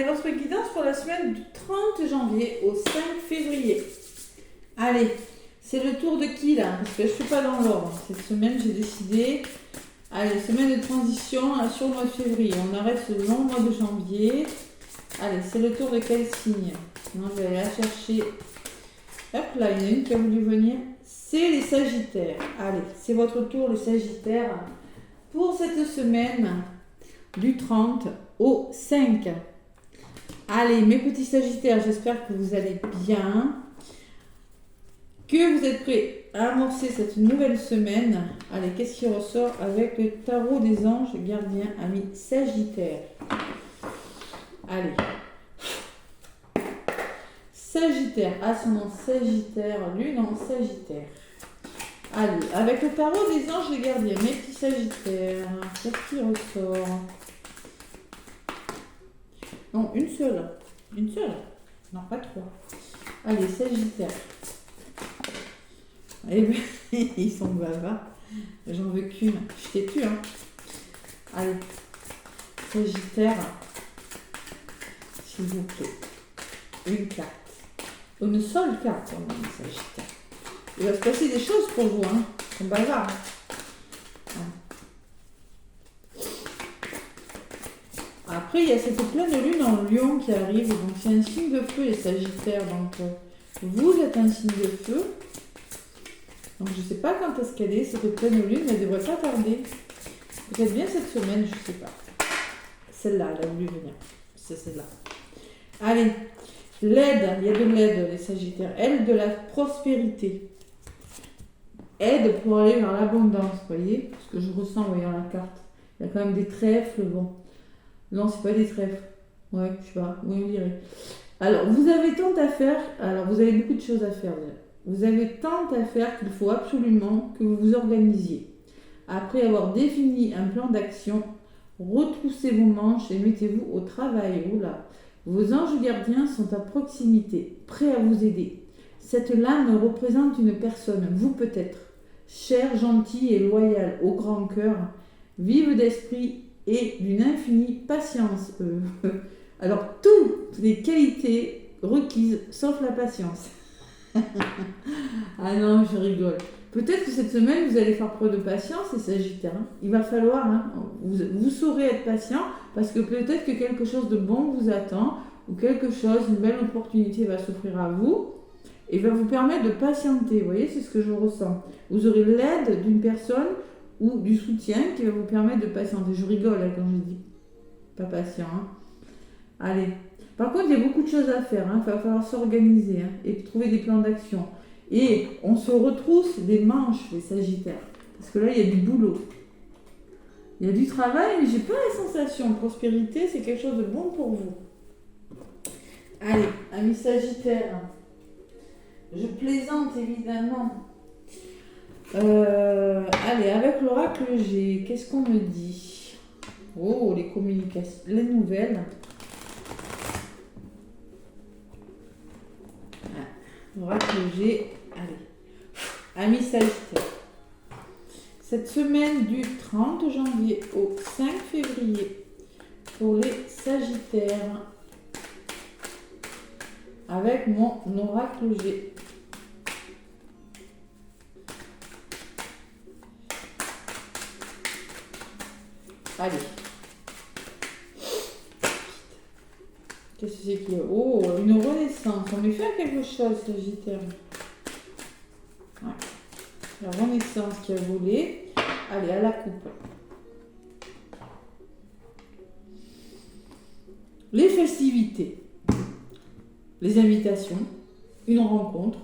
Allez, votre guidance pour la semaine du 30 janvier au 5 février. Allez, c'est le tour de qui là? Parce que je ne suis pas dans l'ordre. Cette semaine, j'ai décidé. Allez, semaine de transition sur le mois de février. On arrête ce long mois de janvier. Allez, c'est le tour de quel signe? On va aller la chercher. Hop là, il y en a une qui a voulu venir. C'est les Sagittaires. Allez, c'est votre tour, les Sagittaires, pour cette semaine du 30 au 5. Allez, mes petits Sagittaires, j'espère que vous allez bien, que vous êtes prêts à amorcer cette nouvelle semaine. Allez, qu'est-ce qui ressort avec le tarot des anges gardiens, amis Sagittaires? Allez. Sagittaire, ascendant Sagittaire, lune en Sagittaire. Allez, avec le tarot des anges les gardiens, mes petits Sagittaires, qu'est-ce qui ressort? Non, une seule. Une seule? Non, pas trois. Allez, Sagittaire. Eh bien, ils sont bavards. J'en veux qu'une. Je t'ai tué, hein. Allez, Sagittaire, s'il vous plaît. Une carte. Une seule carte, on dit Sagittaire. Il va se passer des choses pour vous, hein. Ils sont bavards. Après, il y a cette pleine lune en Lion qui arrive, donc c'est un signe de feu, les Sagittaires. Donc, vous êtes un signe de feu. Donc, je ne sais pas quand est-ce qu'elle est, cette pleine lune, elle ne devrait pas tarder. Peut-être bien cette semaine, je ne sais pas. Celle-là, elle a voulu venir. C'est celle-là. Allez, l'aide, il y a de l'aide, les Sagittaires. Aide de la prospérité. Aide pour aller vers l'abondance, vous voyez, ce que je ressens en voyant la carte. Il y a quand même des trèfles, bon. Non, c'est pas des trèfles. Ouais, je sais pas, oui, on dirait. Alors, vous avez tant à faire, alors vous avez beaucoup de choses à faire. Vous avez tant à faire qu'il faut absolument que vous vous organisiez. Après avoir défini un plan d'action, retroussez vos manches et mettez-vous au travail. Oula. Vos anges gardiens sont à proximité, prêts à vous aider. Cette lame représente une personne, vous peut-être, chère, gentille et loyale, au grand cœur, vive d'esprit et d'une infinie patience. Alors, toutes les qualités requises, sauf la patience. Ah non, je rigole. Peut-être que cette semaine, vous allez faire preuve de patience, les Sagittaires. Hein. Il va falloir, hein, vous saurez être patient, parce que peut-être que quelque chose de bon vous attend, ou quelque chose, une belle opportunité va s'offrir à vous, et va vous permettre de patienter. Vous voyez, c'est ce que je ressens. Vous aurez l'aide d'une personne ou du soutien qui va vous permettre de patienter. Je rigole hein, quand je dis pas patient. Hein. Allez. Par contre, il y a beaucoup de choses à faire. Hein. Il va falloir s'organiser hein, et trouver des plans d'action. Et on se retrousse des manches, les Sagittaires. Parce que là, il y a du boulot. Il y a du travail, mais j'ai pas la sensation. Prospérité, c'est quelque chose de bon pour vous. Allez, amis Sagittaires. Je plaisante évidemment. Allez, avec l'oracle G, qu'est-ce qu'on me dit? Oh, les communications, les nouvelles. Ah, l'oracle G, allez. Amis Sagittaire. Cette semaine du 30 janvier au 5 février, pour les Sagittaires, avec mon oracle G. Allez. Qu'est-ce que c'est qu'il y a? Oh, une renaissance. On lui fait quelque chose, Sagittaire. Ouais. La renaissance qui a volé. Allez, à la coupe. Les festivités. Les invitations. Une rencontre.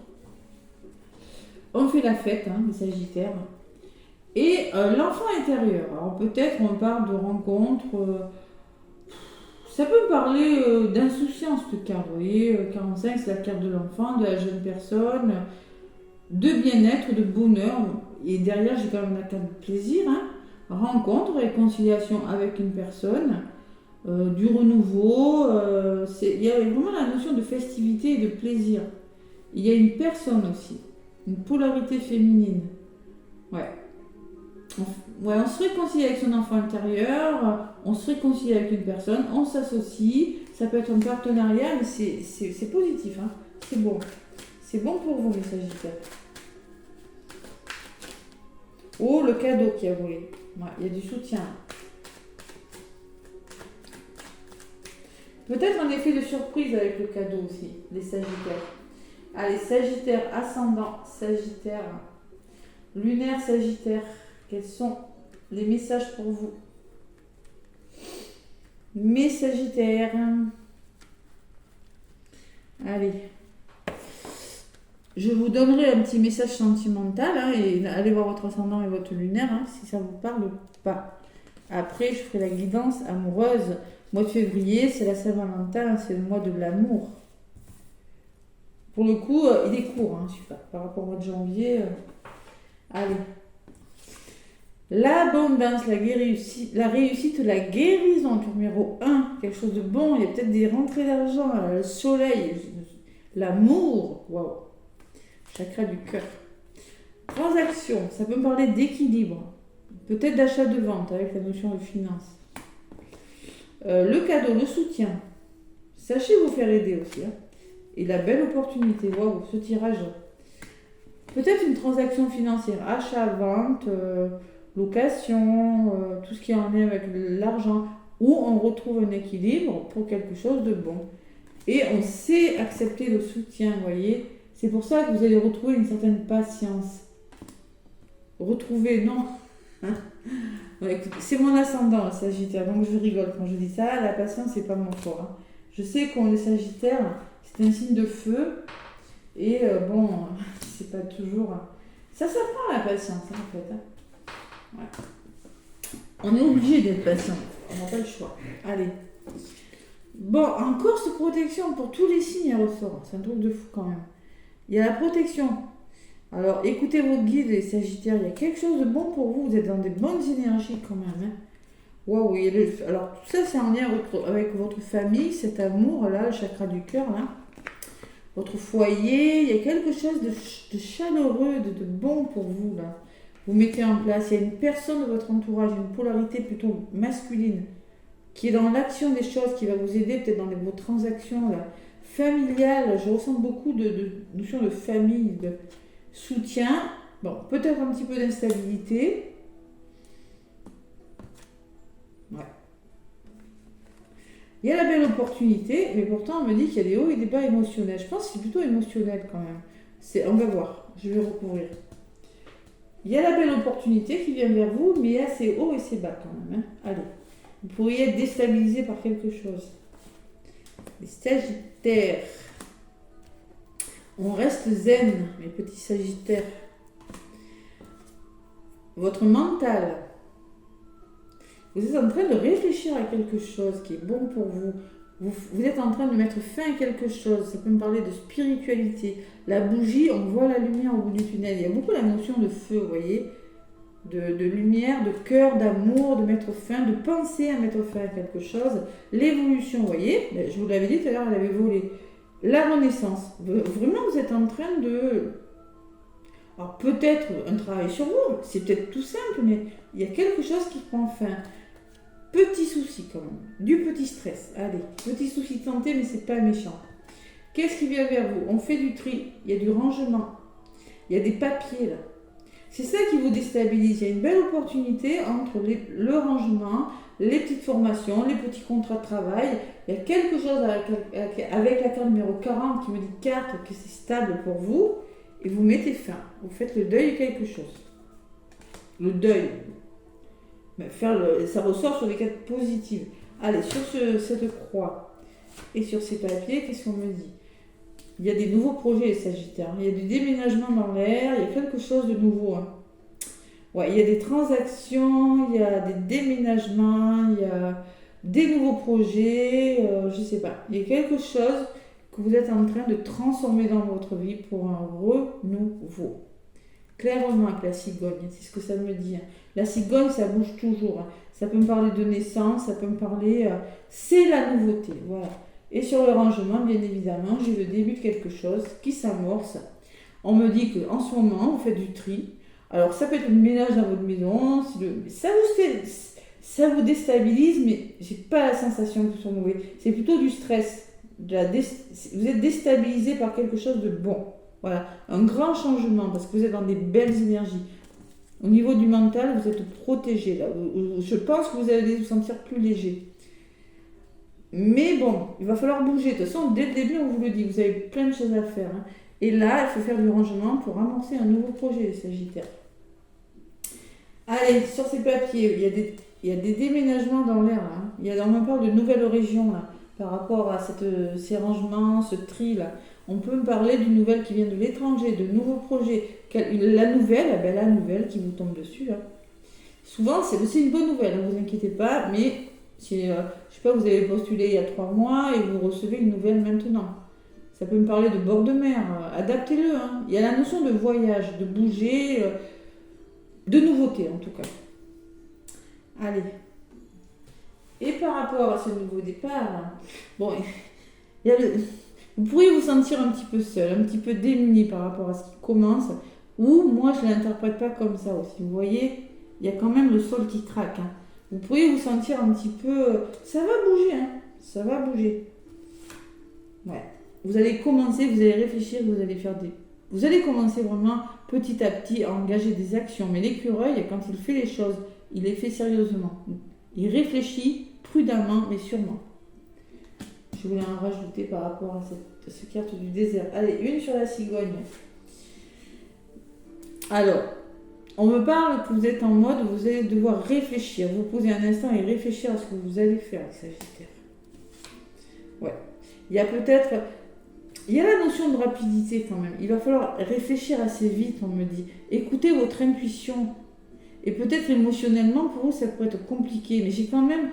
On fait la fête, hein, les Sagittaires. Et l'enfant intérieur. Alors peut-être on parle de rencontres. Ça peut parler d'insouciance, cette carte. Vous voyez, 45, c'est la carte de l'enfant, de la jeune personne, de bien-être, de bonheur. Et derrière, j'ai quand même la carte de plaisir. Hein. Rencontre, réconciliation avec une personne, du renouveau. Il y a vraiment la notion de festivité et de plaisir. Il y a une personne aussi, une polarité féminine. Ouais. Ouais, on se réconcilie avec son enfant intérieur, on se réconcilie avec une personne, on s'associe, ça peut être un partenariat, mais c'est positif, hein. C'est bon. C'est bon pour vous, mes Sagittaires. Oh, le cadeau qui a volé. Ouais, il y a du soutien. Peut-être un effet de surprise avec le cadeau aussi, les Sagittaires. Allez, Sagittaire, ascendant Sagittaire, lunaire Sagittaire, quels sont les messages pour vous? Mes Sagittaires. Allez. Je vous donnerai un petit message sentimental, hein, et allez voir votre ascendant et votre lunaire, hein, si ça ne vous parle pas. Après, je ferai la guidance amoureuse. Mois de février, c'est la Saint-Valentin, c'est le mois de l'amour. Pour le coup, il est court, hein, super. Par rapport au mois de janvier. Allez. L'abondance, la réussite, la guérison, numéro 1, quelque chose de bon, il y a peut-être des rentrées d'argent, le soleil, l'amour, waouh, chakra du cœur. Transaction, ça peut me parler d'équilibre, peut-être d'achat de vente avec la notion de finance. Le cadeau, le soutien, sachez vous faire aider aussi, hein. Et la belle opportunité, waouh, ce tirage. Peut-être une transaction financière, achat, vente, location, tout ce qui est en lien avec l'argent, où on retrouve un équilibre pour quelque chose de bon. Et on sait accepter le soutien, vous voyez. C'est pour ça que vous allez retrouver une certaine patience. Retrouver, non. C'est mon ascendant, Sagittaire, donc je rigole quand je dis ça. La patience, c'est pas mon fort, hein. Je sais qu'on est Sagittaire, c'est un signe de feu. Et bon, c'est pas toujours... Ça s'apprend la patience, hein, en fait, hein. Ouais. On est obligé d'être patient, on n'a pas le choix. Allez. Bon, encore cette protection pour tous les signes, elle ressort. C'est un truc de fou quand même. Il y a la protection. Alors, écoutez vos guides, les Sagittaires. Il y a quelque chose de bon pour vous. Vous êtes dans des bonnes énergies quand même, hein. Waouh, alors tout ça, c'est en lien avec votre famille, cet amour-là, le chakra du cœur, là. Votre foyer, il y a quelque chose de chaleureux, de bon pour vous, là. Vous mettez en place, il y a une personne de votre entourage, une polarité plutôt masculine, qui est dans l'action des choses, qui va vous aider peut-être dans vos transactions là, familiales. Je ressens beaucoup de notions de famille, de soutien. Bon, peut-être un petit peu d'instabilité. Ouais. Il y a la belle opportunité, mais pourtant on me dit qu'il y a des hauts et des bas émotionnels. Je pense que c'est plutôt émotionnel quand même. On va voir, je vais recouvrir. Il y a la belle opportunité qui vient vers vous, mais il y a ses hauts et ses bas quand même, hein. Allez, vous pourriez être déstabilisé par quelque chose. Les Sagittaires. On reste zen, mes petits Sagittaires. Votre mental. Vous êtes en train de réfléchir à quelque chose qui est bon pour vous. Vous êtes en train de mettre fin à quelque chose. Ça peut me parler de spiritualité. La bougie, on voit la lumière au bout du tunnel. Il y a beaucoup la notion de feu, vous voyez, de lumière, de cœur, d'amour, de mettre fin, de penser à mettre fin à quelque chose. L'évolution, vous voyez, je vous l'avais dit tout à l'heure, elle avait volé. La renaissance. Vraiment, vous êtes en train de... Alors peut-être un travail sur vous, c'est peut-être tout simple, mais il y a quelque chose qui prend fin. Petit souci quand même, du petit stress. Allez, petit souci de santé, mais c'est pas méchant. Qu'est-ce qui vient vers vous? On fait du tri, il y a du rangement, il y a des papiers là. C'est ça qui vous déstabilise. Il y a une belle opportunité entre le rangement, les petites formations, les petits contrats de travail. Il y a quelque chose avec la carte numéro 40 qui me dit carte que c'est stable pour vous et vous mettez fin. Vous faites le deuil de quelque chose. Le deuil. Ça ressort sur des cartes positives. Allez, sur cette croix et sur ces papiers, qu'est-ce qu'on me dit? Il y a des nouveaux projets, les Sagittaires. Il y a du déménagement dans l'air, il y a quelque chose de nouveau, hein. Ouais, il y a des transactions, il y a des déménagements, il y a des nouveaux projets, je ne sais pas. Il y a quelque chose que vous êtes en train de transformer dans votre vie pour un renouveau. Clairement avec la cigogne, c'est ce que ça me dit, hein. La cigogne, ça bouge toujours, hein. Ça peut me parler de naissance, ça peut me parler... c'est la nouveauté, voilà. Et sur le rangement, bien évidemment, j'ai le début de quelque chose qui s'amorce. On me dit qu'en ce moment, vous faites du tri. Alors, ça peut être le ménage dans votre maison, ça vous déstabilise, mais j'ai pas la sensation que ce soit mauvais. C'est plutôt du stress. Vous êtes déstabilisé par quelque chose de bon. Voilà, un grand changement parce que vous êtes dans des belles énergies. Au niveau du mental, vous êtes protégé là. Je pense que vous allez vous sentir plus léger. Mais bon, il va falloir bouger. De toute façon, dès le début, on vous le dit, vous avez plein de choses à faire, hein. Et là, il faut faire du rangement pour amorcer un nouveau projet, les Sagittaires. Allez, sur ces papiers, il y a des déménagements dans l'air, hein. On parle de nouvelles régions là, par rapport à ces rangements, ce tri là. On peut me parler d'une nouvelle qui vient de l'étranger, de nouveaux projets. La nouvelle qui vous tombe dessus là. Souvent, c'est aussi une bonne nouvelle, ne vous inquiétez pas, mais si, je sais pas, vous avez postulé il y a 3 mois et vous recevez une nouvelle maintenant. Ça peut me parler de bord de mer, adaptez-le, hein. Il y a la notion de voyage, de bouger, de nouveauté en tout cas. Allez. Et par rapport à ce nouveau départ, bon, vous pourriez vous sentir un petit peu seul, un petit peu démuni par rapport à ce qui commence, ou moi je ne l'interprète pas comme ça aussi. Vous voyez, il y a quand même le sol qui craque, hein. Vous pourriez vous sentir un petit peu... Ça va bouger, hein. Ça va bouger. Ouais. Vous allez commencer, vous allez réfléchir, vous allez commencer vraiment petit à petit à engager des actions. Mais l'écureuil, quand il fait les choses, il les fait sérieusement. Il réfléchit prudemment, mais sûrement. Je voulais en rajouter par rapport à cette carte du désert. Allez, une sur la cigogne. Alors, on me parle que vous êtes en mode, vous allez devoir réfléchir, vous poser un instant et réfléchir à ce que vous allez faire, Sagittaire. Ouais. Il y a la notion de rapidité quand même. Il va falloir réfléchir assez vite, on me dit. Écoutez votre intuition. Et peut-être émotionnellement, pour vous, ça pourrait être compliqué. Mais j'ai quand même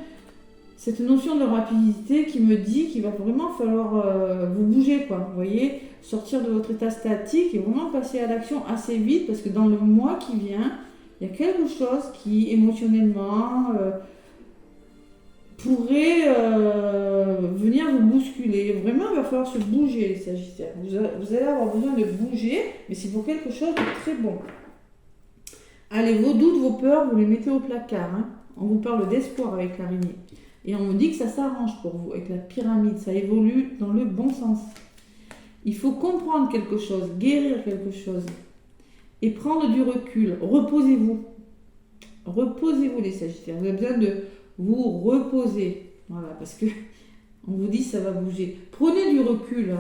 cette notion de rapidité qui me dit qu'il va vraiment falloir vous bouger, quoi. Vous voyez, sortir de votre état statique et vraiment passer à l'action assez vite. Parce que dans le mois qui vient, il y a quelque chose qui, émotionnellement... pourrait venir vous bousculer. Vraiment, il va falloir se bouger, les Sagittaires. Vous allez avoir besoin de bouger, mais c'est pour quelque chose de très bon. Allez, vos doutes, vos peurs, vous les mettez au placard, hein. On vous parle d'espoir avec l'araignée. Et on me dit que ça s'arrange pour vous, avec la pyramide. Ça évolue dans le bon sens. Il faut comprendre quelque chose, guérir quelque chose. Et prendre du recul. Reposez-vous. Reposez-vous, les Sagittaires. Vous avez besoin de vous reposer. Voilà, parce que on vous dit ça va bouger. Prenez du recul.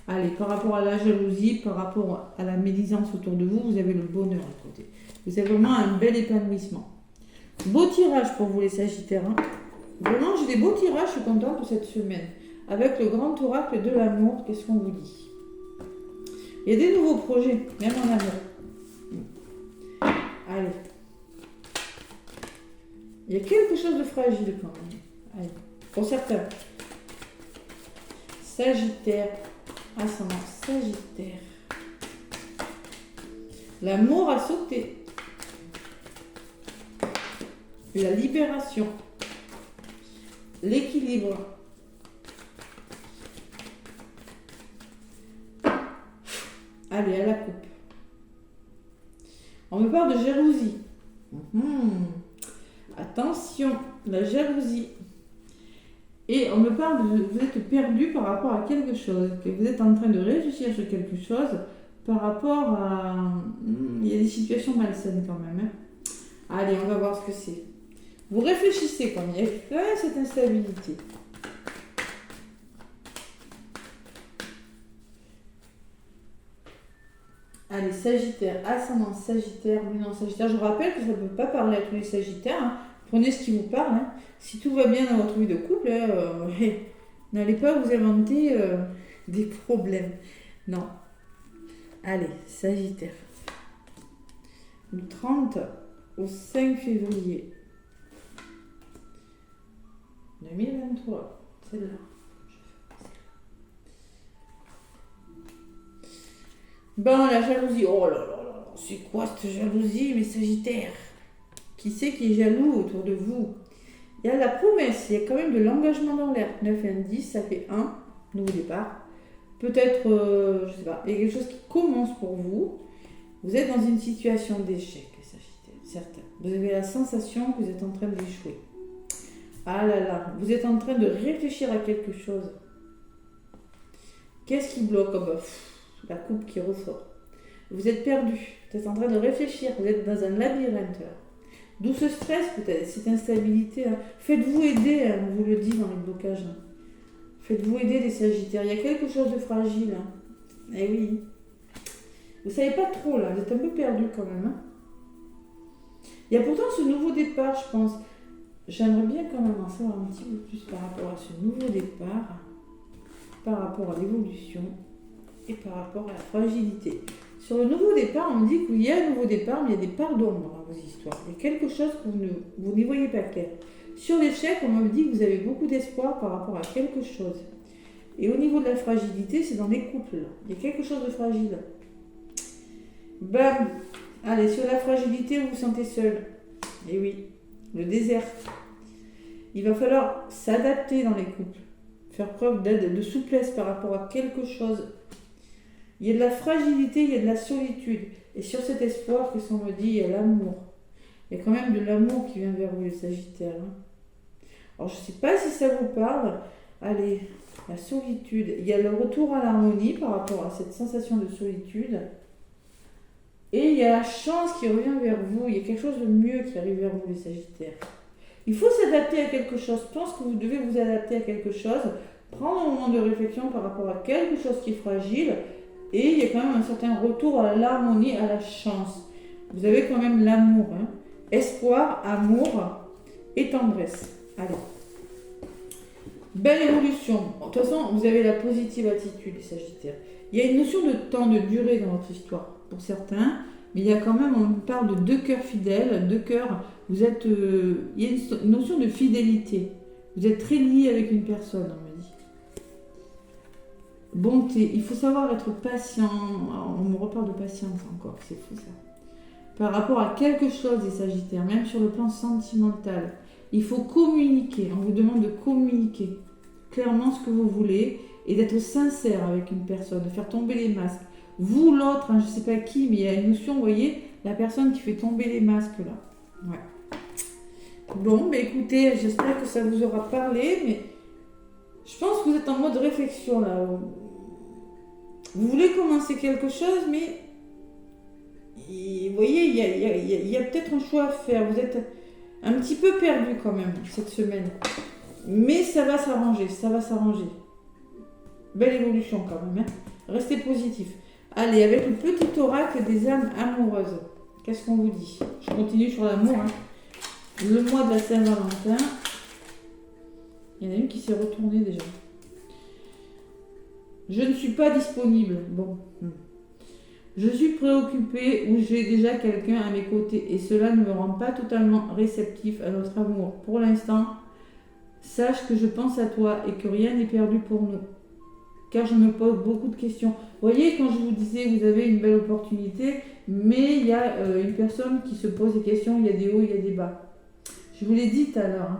Allez, par rapport à la jalousie, par rapport à la médisance autour de vous, vous avez le bonheur à côté. Vous avez vraiment un bel épanouissement. Beau tirage pour vous les Sagittaires, hein. Vraiment, j'ai des beaux tirages, je suis contente de cette semaine. Avec le grand oracle de l'amour, qu'est-ce qu'on vous dit? Il y a des nouveaux projets, même en amour. Allez. Il y a quelque chose de fragile quand même. Allez. Pour certains. Sagittaire. Ascendant Sagittaire. L'amour a sauté. La libération. L'équilibre. Allez, à la coupe. On me parle de jalousie. Attention, la jalousie. Et on me parle de vous êtes perdu par rapport à quelque chose, que vous êtes en train de réfléchir sur quelque chose par rapport à... Il y a des situations malsaines quand même, hein. Allez, on va voir ce que c'est. Vous réfléchissez quand il y a quand même cette instabilité. Allez, Sagittaire, ascendant Sagittaire, luminant Sagittaire. Je vous rappelle que ça ne peut pas parler à tous les Sagittaires, hein. Prenez ce qui vous parle, hein. Si tout va bien dans votre vie de couple, n'allez pas vous inventer des problèmes. Non. Allez, Sagittaire. Du 30 au 5 février 2023. Celle-là. Bon, la jalousie. Oh là là là, c'est quoi cette jalousie, mes Sagittaires? Qui c'est qui est jaloux autour de vous? Il y a la promesse, il y a quand même de l'engagement dans l'air. 9 et 1, 10, ça fait 1, nouveau départ. Peut-être, je sais pas, il y a quelque chose qui commence pour vous. Vous êtes dans une situation d'échec, les Sagittaires, certain. Vous avez la sensation que vous êtes en train d'échouer. Ah là là, vous êtes en train de réfléchir à quelque chose. Qu'est-ce qui bloque? La coupe qui ressort. Vous êtes perdu, vous êtes en train de réfléchir, vous êtes dans un labyrinthe. D'où ce stress peut-être, cette instabilité. Faites-vous aider, on vous le dit dans les blocages. Faites-vous aider les Sagittaires, il y a quelque chose de fragile. Eh oui. Vous ne savez pas trop là, vous êtes un peu perdu quand même. Il y a pourtant ce nouveau départ, je pense. J'aimerais bien quand même en savoir un petit peu plus par rapport à ce nouveau départ, par rapport à l'évolution et par rapport à la fragilité. Sur le nouveau départ, on me dit qu'il y a un nouveau départ, mais il y a des parts d'ombre dans vos histoires. Il y a quelque chose que vous n'y voyez pas clair. Sur l'échec, on me dit que vous avez beaucoup d'espoir par rapport à quelque chose. Et au niveau de la fragilité, c'est dans les couples. Il y a quelque chose de fragile. Bam! Allez, sur la fragilité, vous vous sentez seul. Et oui, le désert. Il va falloir s'adapter dans les couples. Faire preuve d'aide, de souplesse par rapport à quelque chose. Il y a de la fragilité, il y a de la solitude. Et sur cet espoir, qu'est-ce qu'on me dit? Il y a l'amour. Il y a quand même de l'amour qui vient vers vous, les Sagittaires. Alors, je ne sais pas si ça vous parle. Allez, la solitude. Il y a le retour à l'harmonie par rapport à cette sensation de solitude. Et il y a la chance qui revient vers vous. Il y a quelque chose de mieux qui arrive vers vous, les Sagittaires. Il faut s'adapter à quelque chose. Je pense que vous devez vous adapter à quelque chose. Prendre un moment de réflexion par rapport à quelque chose qui est fragile. Et il y a quand même un certain retour à l'harmonie, à la chance. Vous avez quand même l'amour. Espoir, amour et tendresse. Allez. Belle évolution. De toute façon, vous avez la positive attitude, les Sagittaires. Il y a une notion de temps, de durée dans votre histoire, pour certains. Mais il y a quand même, on parle de deux cœurs fidèles, deux cœurs. Vous êtes, il y a une notion de fidélité. Vous êtes très liés avec une personne, on me dit. Bonté, il faut savoir être patient. On me reparle de patience encore, c'est fou ça. Par rapport à quelque chose, les Sagittaires, même sur le plan sentimental, il faut communiquer. On vous demande de communiquer clairement ce que vous voulez et d'être sincère avec une personne, de faire tomber les masques. Vous, l'autre, je ne sais pas qui, mais il y a une notion, vous voyez, la personne qui fait tomber les masques là. Ouais. Bon, écoutez, j'espère que ça vous aura parlé, mais je pense que vous êtes en mode réflexion là. Vous voulez commencer quelque chose, mais vous voyez, il y a peut-être un choix à faire. Vous êtes un petit peu perdu quand même cette semaine. Mais ça va s'arranger, ça va s'arranger. Belle évolution quand même. Restez positif. Allez, avec le petit oracle des âmes amoureuses. Qu'est-ce qu'on vous dit? Je continue sur l'amour. Le mois de la Saint-Valentin. Il y en a une qui s'est retournée déjà. Je ne suis pas disponible. Bon. Je suis préoccupée ou j'ai déjà quelqu'un à mes côtés et cela ne me rend pas totalement réceptif à notre amour. Pour l'instant, sache que je pense à toi et que rien n'est perdu pour nous. Car je me pose beaucoup de questions. Vous voyez, quand je vous disais que vous avez une belle opportunité, mais il y a une personne qui se pose des questions, il y a des hauts, il y a des bas. Je vous l'ai dit tout à l'heure.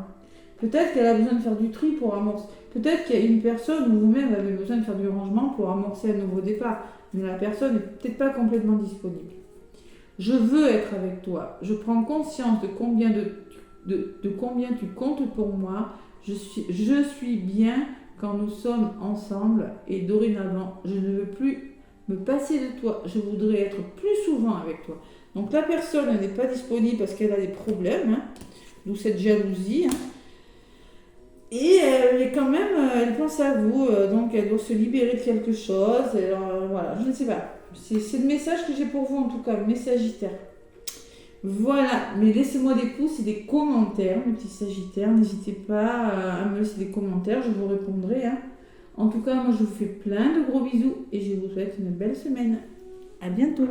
Peut-être qu'elle a besoin de faire du tri pour amorcer. Peut-être qu'il y a une personne ou vous-même avez besoin de faire du rangement pour amorcer un nouveau départ. Mais la personne n'est peut-être pas complètement disponible. Je veux être avec toi. Je prends conscience de combien combien tu comptes pour moi. Je suis bien quand nous sommes ensemble et dorénavant, je ne veux plus me passer de toi. Je voudrais être plus souvent avec toi. Donc la personne n'est pas disponible parce qu'elle a des problèmes, d'où cette jalousie. Et elle est quand même, elle pense à vous, donc elle doit se libérer de quelque chose. Alors, voilà, je ne sais pas. C'est le message que j'ai pour vous en tout cas, le message Sagittaire. Voilà, mais laissez-moi des pouces et des commentaires, mes petits Sagittaires. N'hésitez pas à me laisser des commentaires, je vous répondrai. En tout cas, moi je vous fais plein de gros bisous et je vous souhaite une belle semaine. À bientôt.